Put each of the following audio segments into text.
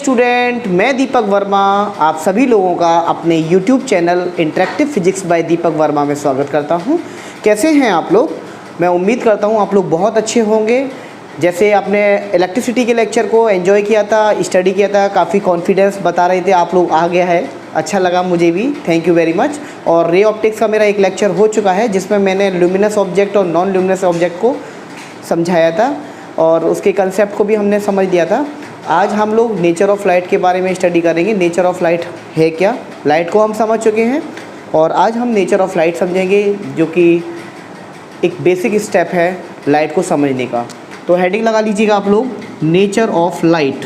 Student, मैं दीपक वर्मा आप सभी लोगों का अपने YouTube channel interactive physics by Deepak Verma में स्वागत करता हूं। कैसे हैं आप लोग? मैं उम्मीद करता हूं आप लोग बहुत अच्छे होंगे। जैसे आपने इलेक्ट्रिसिटी के लेक्चर को एंजॉय किया था, स्टडी किया था, काफ़ी कॉन्फिडेंस बता रहे थे आप लोग, आ गया है, अच्छा लगा मुझे भी, थैंक यू वेरी मच। और रे ऑप्टिक्स का मेरा एक लेक्चर हो चुका है जिसमें मैंने ल्यूमिनस ऑब्जेक्ट और नॉन ल्यूमिनस ऑब्जेक्ट को समझाया था और उसके कंसेप्ट को भी हमने समझ लिया था। आज हम लोग नेचर ऑफ लाइट के बारे में स्टडी करेंगे। नेचर ऑफ लाइट है क्या? लाइट को हम समझ चुके हैं और आज हम नेचर ऑफ लाइट समझेंगे, जो कि एक बेसिक स्टेप है लाइट को समझने का। तो हेडिंग लगा लीजिएगा आप लोग, nature of light.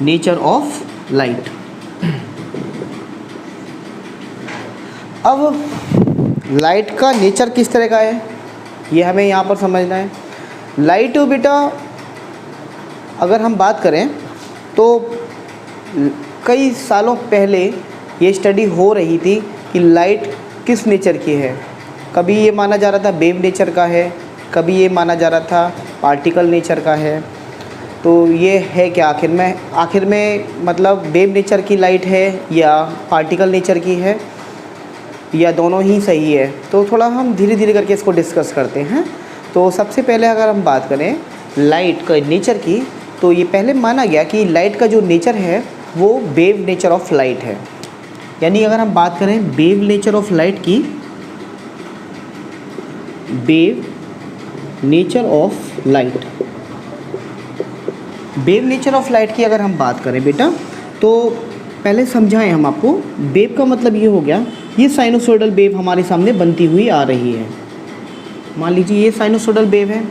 Nature of light. अब लाइट का नेचर किस तरह का है ये हमें यहाँ पर समझना है। लाइट बेटा अगर हम बात करें तो कई सालों पहले ये स्टडी हो रही थी कि लाइट किस नेचर की है। कभी ये माना जा रहा था वेव नेचर का है, कभी ये माना जा रहा था पार्टिकल नेचर का है। तो ये है क्या आखिर में मतलब वेव नेचर की लाइट है या पार्टिकल नेचर की है या दोनों ही सही है? तो थोड़ा हम धीरे धीरे करके इसको डिस्कस करते हैं। तो सबसे पहले अगर हम बात करें लाइट का नेचर की, तो ये पहले माना गया कि लाइट का जो नेचर है वो वेव नेचर ऑफ लाइट है। यानी अगर हम बात करें वेव नेचर ऑफ लाइट की, wave nature of light, wave nature of light की अगर हम बात करें बेटा, तो पहले समझाएं हम आपको। वेव का मतलब ये हो गया, ये साइनोसॉइडल वेव हमारे सामने बनती हुई आ रही है। मान लीजिए ये साइनोसॉइडल वेव है।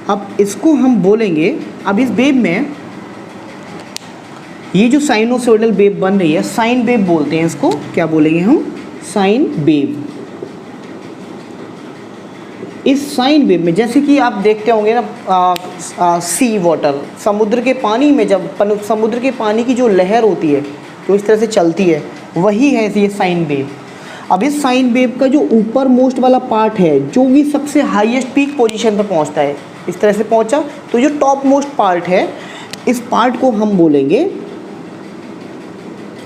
अब इसको हम बोलेंगे, अब इस वेव में ये जो साइनोसॉइडल वेव बन रही है, साइन वेव बोलते हैं इसको। क्या बोलेंगे हम? Sine wave. इस साइन वेव में जैसे कि आप देखते होंगे ना, सी वाटर, समुद्र के पानी में जब समुद्र के पानी की जो लहर होती है तो इस तरह से चलती है, वही है ये साइन वेव। अब इस साइन वेव का जो ऊपर मोस्ट वाला पार्ट है, जो भी सबसे हाईएस्ट पीक पोजीशन पर पहुंचता है, इस तरह से पहुंचा, तो जो टॉप मोस्ट पार्ट है, इस पार्ट को हम बोलेंगे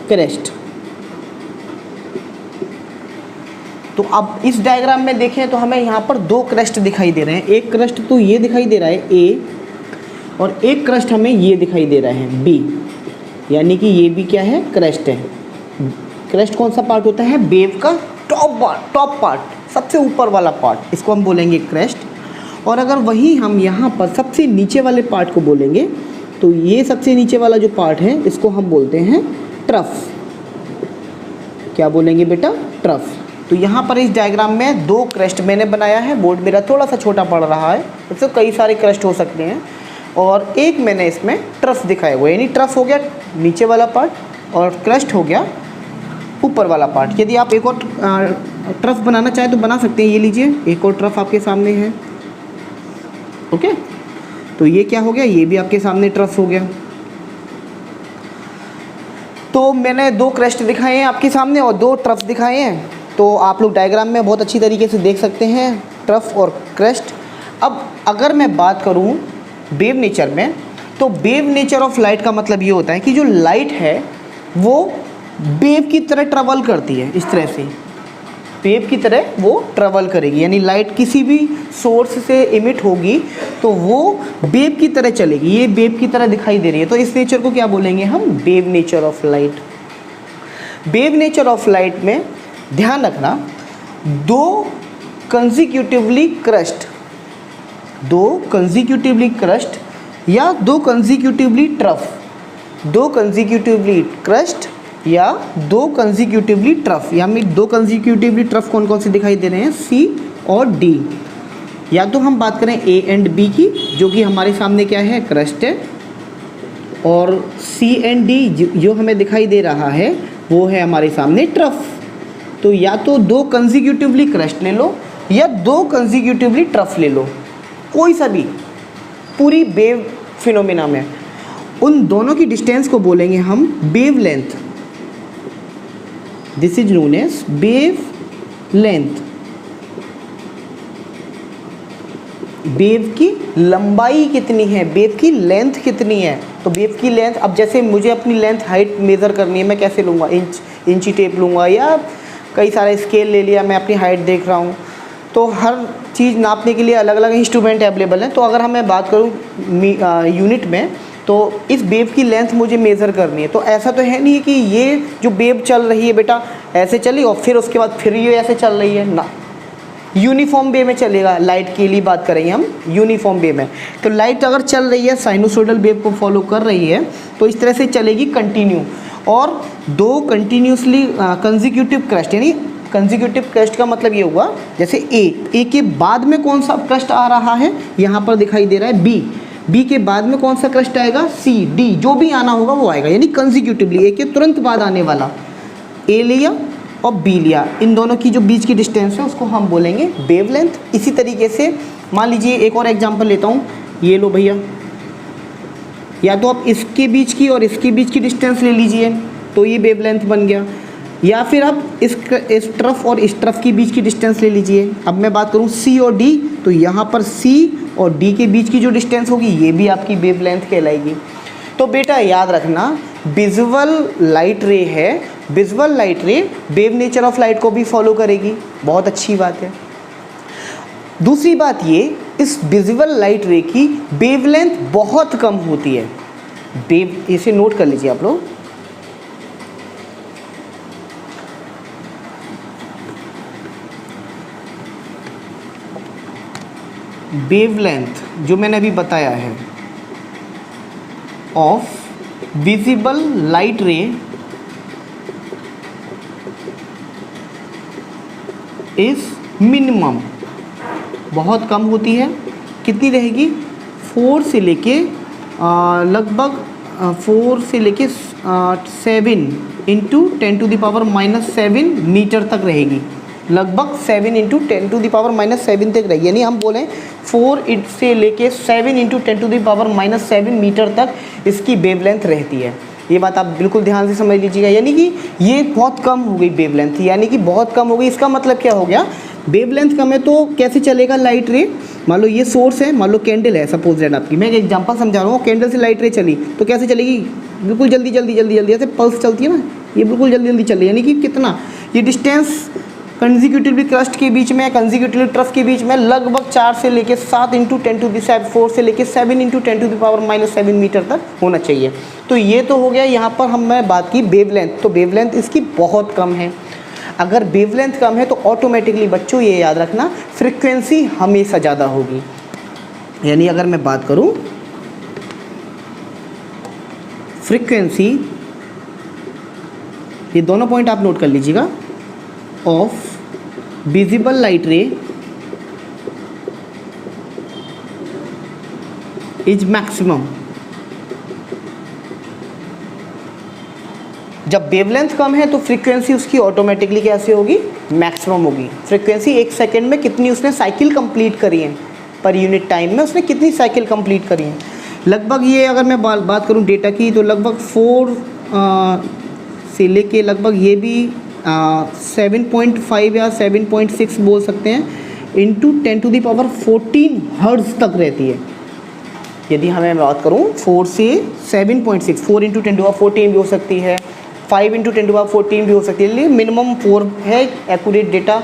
क्रेस्ट। तो अब इस डायग्राम में देखें तो हमें यहाँ पर दो क्रेस्ट दिखाई दे रहे हैं। एक क्रेस्ट तो ये दिखाई दे रहा है ए, और एक क्रेस्ट हमें ये दिखाई दे रहा है बी। यानी कि ये भी क्या है? क्रेस्ट है। क्रेस्ट कौन सा पार्ट होता है? वेव का टॉप पार्ट, सबसे ऊपर वाला पार्ट, इसको हम बोलेंगे क्रेस्ट। और अगर वही हम यहाँ पर सबसे नीचे वाले पार्ट को बोलेंगे, तो ये सबसे नीचे वाला जो पार्ट है इसको हम बोलते हैं ट्रफ। क्या बोलेंगे बेटा? ट्रफ। तो यहाँ पर इस डायग्राम में दो क्रेस्ट मैंने बनाया है, बोर्ड मेरा थोड़ा सा छोटा पड़ रहा है, इससे कई सारे क्रेस्ट हो सकते हैं, और एक मैंने इसमें ट्रफ दिखाया हुआ है। यानी ट्रफ हो गया नीचे वाला पार्ट और क्रेस्ट हो गया ऊपर वाला पार्ट। यदि आप एक और ट्रफ बनाना चाहें तो बना सकते हैं। ये लीजिए, एक और ट्रफ आपके सामने है। ओके, तो ये क्या हो गया? ये भी आपके सामने ट्रफ हो गया। तो मैंने दो क्रेस्ट दिखाए हैं आपके सामने और दो ट्रफ दिखाए हैं। तो आप लोग डायग्राम में बहुत अच्छी तरीके से देख सकते हैं ट्रफ और क्रेस्ट। अब अगर मैं बात करूं वेव नेचर में, तो वेव नेचर ऑफ लाइट का मतलब ये होता है कि जो लाइट है वो वेव की तरह ट्रेवल करती है। इस तरह से वेव की तरह वो ट्रेवल करेगी। यानी लाइट किसी भी सोर्स से इमिट होगी तो वो वेव की तरह चलेगी। ये वेव की तरह दिखाई दे रही है, तो इस नेचर को क्या बोलेंगे हम? Wave nature of light. Wave nature of light में ध्यान रखना, दो कंसेक्यूटिवली क्रस्ट या दो कंसेक्यूटिवली ट्रफ, दो कंसेक्यूटिवली क्रस्ट या दो कंसेक्यूटिवली ट्रफ। यहाँ में दो कंसेक्यूटिवली ट्रफ कौन कौन से दिखाई दे रहे हैं? सी और डी। या तो हम बात करें ए एंड बी की, जो कि हमारे सामने क्या है? क्रस्ट है, और सी एंड डी जो हमें दिखाई दे रहा है वो है हमारे सामने ट्रफ। तो या तो दो कंसेक्यूटिवली क्रस्ट ले लो या दो कंसेक्यूटिवली ट्रफ ले लो, कोई सा भी। पूरी वेव फिनोमेना में उन दोनों की डिस्टेंस को बोलेंगे हम wavelength. This is known as wavelength. वेव की लंबाई कितनी है, वेव की लेंथ कितनी है। तो वेव की लेंथ, अब जैसे मुझे अपनी लेंथ हाइट मेज़र करनी है, मैं कैसे लूँगा, इंची टेप लूँगा या कई सारे स्केल ले लिया, मैं अपनी हाइट देख रहा हूँ। तो हर चीज़ नापने के लिए अलग अलग इंस्ट्रूमेंट अवेलेबल हैं। तो अगर हम मैं बात करूँ यूनिट में, तो इस वेव की लेंथ मुझे मेज़र करनी है। तो ऐसा तो है नहीं कि ये जो वेव चल रही है बेटा ऐसे चली और फिर उसके बाद फिर ये ऐसे चल रही है ना, यूनिफॉर्म वे में चलेगा। लाइट के लिए बात करेंगे हम यूनिफॉर्म वे में। तो लाइट अगर चल रही है, साइनोसॉइडल वेव को फॉलो कर रही है, तो इस तरह से चलेगी कंटिन्यू। और दो कंटिन्यूसली कंसेक्यूटिव क्रस्ट, यानी कंसेक्यूटिव क्रस्ट का मतलब ये हुआ जैसे ए के बाद में कौन सा क्रस्ट आ रहा है, यहाँ पर दिखाई दे रहा है बी के बाद में कौन सा क्रस्ट आएगा, सी, डी, जो भी आना होगा वो आएगा, यानी कंसेक्यूटिवली ए के तुरंत बाद आने वाला। ए लिया और बी लिया, इन दोनों की जो बीच की डिस्टेंस है उसको हम बोलेंगे वेवलेंथ। इसी तरीके से मान लीजिए एक और एग्जांपल लेता हूँ, ये लो भैया, या तो आप इसके बीच की और इसके बीच की डिस्टेंस ले लीजिए तो ये वेवलेंथ बन गया, या फिर आप इस तरफ और इस तरफ की बीच की डिस्टेंस ले लीजिए। अब मैं बात करूँ सी और डी, तो यहाँ पर सी और डी के बीच की जो डिस्टेंस होगी ये भी आपकी वेवलेंथ कहलाएगी। तो बेटा याद रखना, विजुअल लाइट रे है, विजुअल लाइट रे वेव नेचर ऑफ लाइट को भी फॉलो करेगी, बहुत अच्छी बात है। दूसरी बात ये, इस विजुअल लाइट रे की वेवलेंथ बहुत कम होती है। इसे नोट कर लीजिए आप लोग, वेवलेंथ जो मैंने अभी बताया है ऑफ विजिबल लाइट रे इज मिनिमम, बहुत कम होती है। कितनी रहेगी, 4 से लेके लगभग 4 से लेके 7 इंटू 10⁻⁻7 मीटर तक रहेगी, लगभग 7 इंटू 10⁻⁻7 तक रहेगी। यानी हम बोलें 4 से लेके 7 इंटू 10⁻⁻7 मीटर तक इसकी वेवलेंथ रहती है। ये बात आप बिल्कुल ध्यान से समझ लीजिएगा, यानी कि ये बहुत कम हो गई वेवलेंथ, यानी कि बहुत कम हो गई। इसका मतलब क्या हो गया, वेवलेंथ कम है तो कैसे चलेगा लाइट रे। मान लो ये सोर्स है, मान लो कैंडल है सपोज दैट आपकी, मैं एक एग्जांपल समझा रहा हूँ, कैंडल से लाइट रे चली तो कैसे चलेगी, बिल्कुल जल्दी जल्दी जल्दी जल्दी, ऐसे पल्स चलती है ना, ये बिल्कुल जल्दी जल्दी चल रही है। यानी कि कितना, ये डिस्टेंस कंसेक्यूटिवली क्रस्ट के बीच में, कंसेक्यूटिवली ट्रफ के बीच में लगभग 4 से लेके 7 इंटू 10⁻⁴ से लेके 7 इंटू 10⁻⁻7 मीटर तक होना चाहिए। तो ये तो हो गया, यहाँ पर हमने बात की वेवलेंथ। तो वेवलेंथ इसकी बहुत कम है। अगर वेवलेंथ कम है तो ऑटोमेटिकली बच्चों ये याद रखना, फ्रिक्वेंसी हमेशा ज़्यादा होगी। यानी अगर मैं बात करूँ फ्रिक्वेंसी, ये दोनों पॉइंट आप नोट कर लीजिएगा, ऑफ विजिबल लाइट रे इज मैक्सिमम। जब वेवलेंथ कम है तो फ्रीक्वेंसी उसकी ऑटोमेटिकली कैसे होगी, मैक्सिमम होगी। फ्रीक्वेंसी 1 सेकेंड में कितनी उसने साइकिल कंप्लीट करी है, पर यूनिट टाइम में उसने कितनी साइकिल कंप्लीट करी है। लगभग ये अगर मैं बात करूँ डेटा की, तो लगभग 4 से लेके लगभग ये भी 7.5 या 7.6 बोल सकते हैं, इंटू 10⁻14 हर्ट्ज़ तक रहती है। यदि हमें बात करूँ 4 से 7.6, 4 इंटू 10⁻14 भी हो सकती है, 5 इंटू 10⁻14 भी हो सकती है, लेकिन मिनिमम 4 है एक्यूरेट डेटा।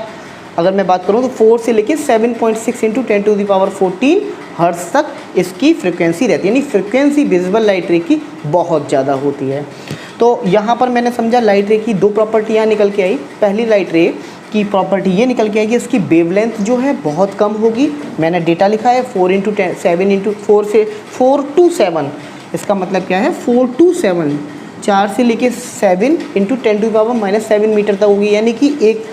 अगर मैं बात करूँ तो 4 से लेके 7.6 इंटू 10⁻14 हर्ट्ज़ तक इसकी फ्रिक्वेंसी रहती है। यानी फ्रिक्वेंसी विजिबल लाइट रे की बहुत ज़्यादा होती है। तो यहाँ पर मैंने समझा लाइट रे की 2 प्रॉपर्टियाँ निकल के आई। पहली लाइट रे की प्रॉपर्टी ये निकल के आई कि इसकी वेवलेंथ जो है बहुत कम होगी। मैंने डेटा लिखा है 4 इंटू 7 इंटू 4 से 4 to 7, इसका मतलब क्या है 4 to 7, 4 से लेके 7 इंटू 10⁻⁻7 मीटर तक होगी। यानी कि एक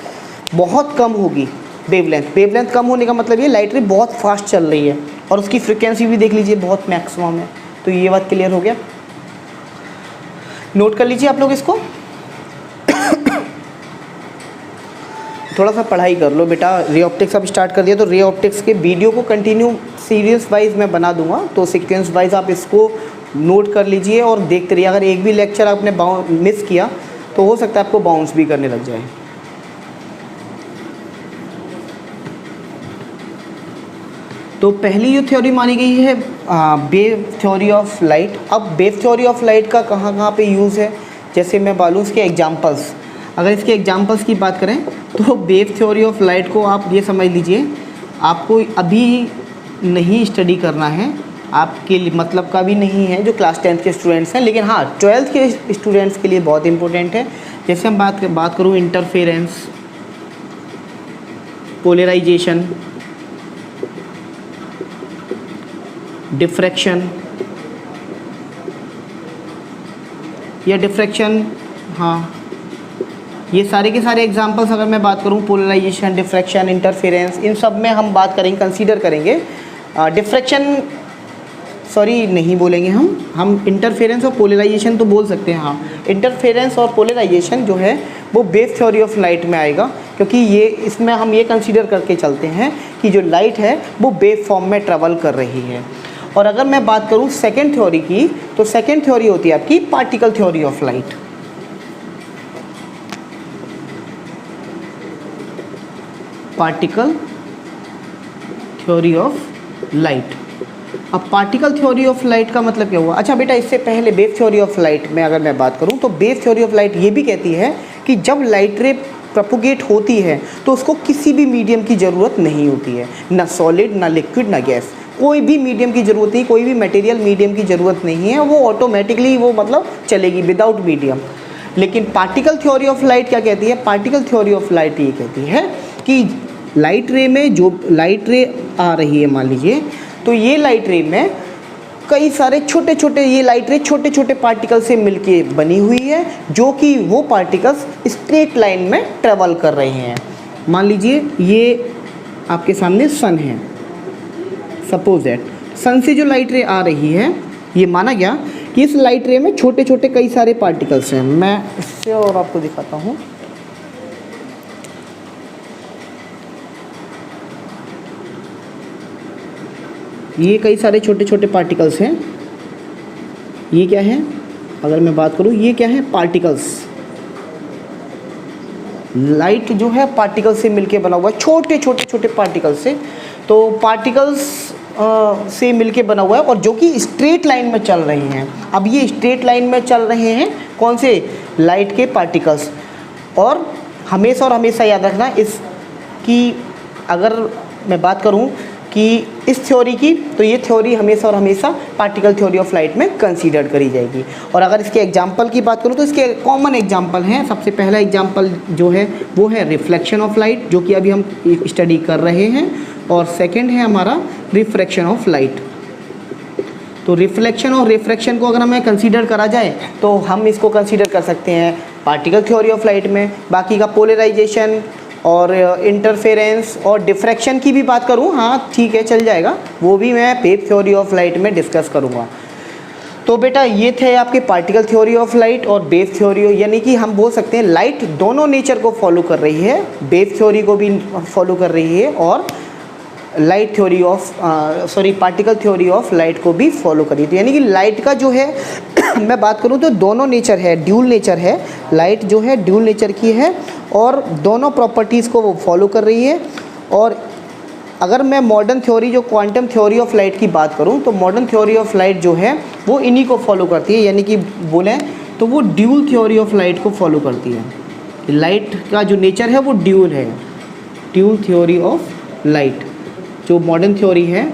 बहुत कम होगी वेवलेंथ। वेवलेंथ कम होने का मतलब ये लाइट रे बहुत फास्ट चल रही है, और उसकी फ्रिक्वेंसी भी देख लीजिए बहुत मैक्सिमम है। तो ये बात क्लियर हो गया, नोट कर लीजिए आप लोग इसको। थोड़ा सा पढ़ाई कर लो बेटा। रे ऑप्टिक्स अब स्टार्ट कर दिया, तो रे ऑप्टिक्स के वीडियो को कंटिन्यू सीरीज वाइज मैं बना दूंगा, तो सीक्वेंस वाइज आप इसको नोट कर लीजिए और देखते रहिए। अगर एक भी लेक्चर आपने मिस किया तो हो सकता है आपको बाउंस भी करने लग जाए। तो पहली जो थ्योरी मानी गई है वेव थ्योरी ऑफ लाइट। अब वेव थ्योरी ऑफ लाइट का कहाँ कहाँ पे यूज़ है, जैसे मैं बोलूँ इसके एग्जांपल्स, अगर इसके एग्जांपल्स की बात करें तो वेव थ्योरी ऑफ लाइट को आप ये समझ लीजिए, आपको अभी नहीं स्टडी करना है, आपके लिए मतलब का भी नहीं है जो क्लास 10th के स्टूडेंट्स हैं, लेकिन हाँ 12th के स्टूडेंट्स के लिए बहुत इंपॉर्टेंट है। जैसे हम बात करूँ इंटरफेरेंस, पोलराइजेशन, डिफ्रैक्शन या डिफ्रैक्शन, हाँ ये सारे के सारे एग्जांपल्स अगर मैं बात करूँ, पोलराइजेशन, डिफ्रैक्शन, इंटरफेरेंस, इन सब में हम बात करेंगे, कंसीडर करेंगे। डिफ्रैक्शन सॉरी नहीं बोलेंगे हम इंटरफेरेंस और पोलराइजेशन तो बोल सकते हैं। हाँ इंटरफेरेंस और पोलराइजेशन जो है वो वेव थ्योरी ऑफ लाइट में आएगा, क्योंकि ये इसमें हम ये कंसीडर करके चलते हैं कि जो लाइट है वो वेव फॉर्म में ट्रेवल कर रही है। और अगर मैं बात करूँ सेकेंड थ्योरी की, तो सेकेंड थ्योरी होती है आपकी particle theory of light. Particle theory of light. अब पार्टिकल थ्योरी ऑफ लाइट का मतलब क्या हुआ? अच्छा बेटा, इससे पहले वेव थ्योरी ऑफ लाइट में अगर मैं बात करूं तो वेव थ्योरी ऑफ लाइट ये भी कहती है कि जब लाइट रे प्रोपोगेट होती है तो उसको किसी भी मीडियम की ज़रूरत नहीं होती है, ना सॉलिड, ना लिक्विड, ना गैस, कोई भी मीडियम की ज़रूरत नहीं, कोई भी मटेरियल मीडियम की ज़रूरत नहीं है, वो ऑटोमेटिकली वो मतलब चलेगी विदाउट मीडियम। लेकिन पार्टिकल थ्योरी ऑफ लाइट क्या कहती है? पार्टिकल थ्योरी ऑफ लाइट ये कहती है कि लाइट रे में जो लाइट रे आ रही है, मान लीजिए, तो ये लाइट रे में कई सारे छोटे छोटे, ये लाइट रे छोटे छोटे पार्टिकल से मिलके बनी हुई है, जो कि वो पार्टिकल्स स्ट्रेट लाइन में ट्रेवल कर रहे हैं। मान लीजिए ये आपके सामने सन है, सपोज दैट सन से जो लाइट रे आ रही है, ये माना गया कि इस लाइट रे में छोटे छोटे कई सारे पार्टिकल्स हैं। मैं इससे और आपको दिखाता हूँ। ये कई सारे छोटे छोटे पार्टिकल्स हैं। ये क्या है? अगर मैं बात करूँ, ये क्या है? पार्टिकल्स। लाइट जो है पार्टिकल से मिलके बना हुआ है, छोटे छोटे छोटे पार्टिकल्स से। तो पार्टिकल्स से मिलके बना हुआ है और जो कि स्ट्रेट लाइन में चल रहे हैं। अब ये स्ट्रेट लाइन में चल रहे हैं कौन से? लाइट के पार्टिकल्स। और हमेशा याद रखना इसकी, अगर मैं बात करूं कि इस थ्योरी की, तो ये थ्योरी हमेशा और हमेशा पार्टिकल थ्योरी ऑफ लाइट में कंसीडर करी जाएगी। और अगर इसके एग्जांपल की बात करूं तो इसके कॉमन एग्जांपल हैं। सबसे पहला एग्जांपल जो है वो है रिफ्लेक्शन ऑफ लाइट, जो कि अभी हम स्टडी कर रहे हैं, और सेकंड है हमारा रिफ्रैक्शन ऑफ लाइट। तो रिफ्लेक्शन और रिफ्रैक्शन को अगर हमें कंसीडर करा जाए तो हम इसको कंसीडर कर सकते हैं पार्टिकल थ्योरी ऑफ लाइट में। बाकी का पोलराइजेशन और इंटरफेरेंस और डिफ्रैक्शन की भी बात करूं, हाँ ठीक है, चल जाएगा, वो भी मैं वेव थ्योरी ऑफ लाइट में डिस्कस करूंगा। तो बेटा ये थे आपके पार्टिकल थ्योरी ऑफ लाइट और वेव थ्योरी, यानी कि हम बोल सकते हैं लाइट दोनों नेचर को फॉलो कर रही है, वेव थ्योरी को भी फॉलो कर रही है और light theory of particle theory of light को भी फॉलो करी। तो यानी कि लाइट का जो है मैं बात करूं तो दोनों नेचर है, ड्यूल नेचर है, लाइट जो है ड्यूल नेचर की है और दोनों प्रॉपर्टीज़ को वो फॉलो कर रही है। और अगर मैं मॉडर्न थ्योरी, जो क्वांटम थ्योरी ऑफ लाइट की बात करूं, तो मॉडर्न थ्योरी ऑफ लाइट जो है वो इन्हीं को फॉलो करती है, यानी कि बोलें तो वो ड्यूल थ्योरी ऑफ लाइट को फॉलो करती है। लाइट का जो नेचर है वो ड्यूल है, ड्यूल थ्योरी ऑफ लाइट। जो मॉडर्न थ्योरी है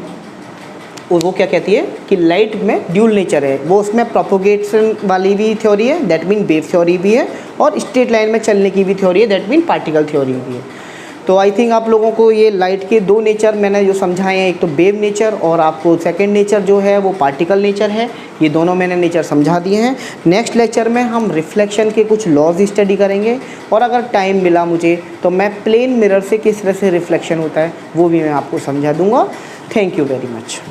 वो क्या कहती है कि लाइट में ड्यूल नेचर है, वो उसमें प्रोपोगेशन वाली भी थ्योरी है, दैट मीन वेव थ्योरी भी है, और स्ट्रेट लाइन में चलने की भी थ्योरी है, दैट मीन पार्टिकल थ्योरी भी है। तो आई थिंक आप लोगों को ये लाइट के दो नेचर मैंने जो समझाए हैं, एक तो वेव नेचर और आपको सेकंड नेचर जो है वो पार्टिकल नेचर है, ये दोनों मैंने नेचर समझा दिए हैं। नेक्स्ट लेक्चर में हम रिफ्लेक्शन के कुछ लॉज स्टडी करेंगे, और अगर टाइम मिला मुझे तो मैं प्लेन मिरर से किस तरह से रिफ्लेक्शन होता है वो भी मैं आपको समझा दूंगा। Thank you very much.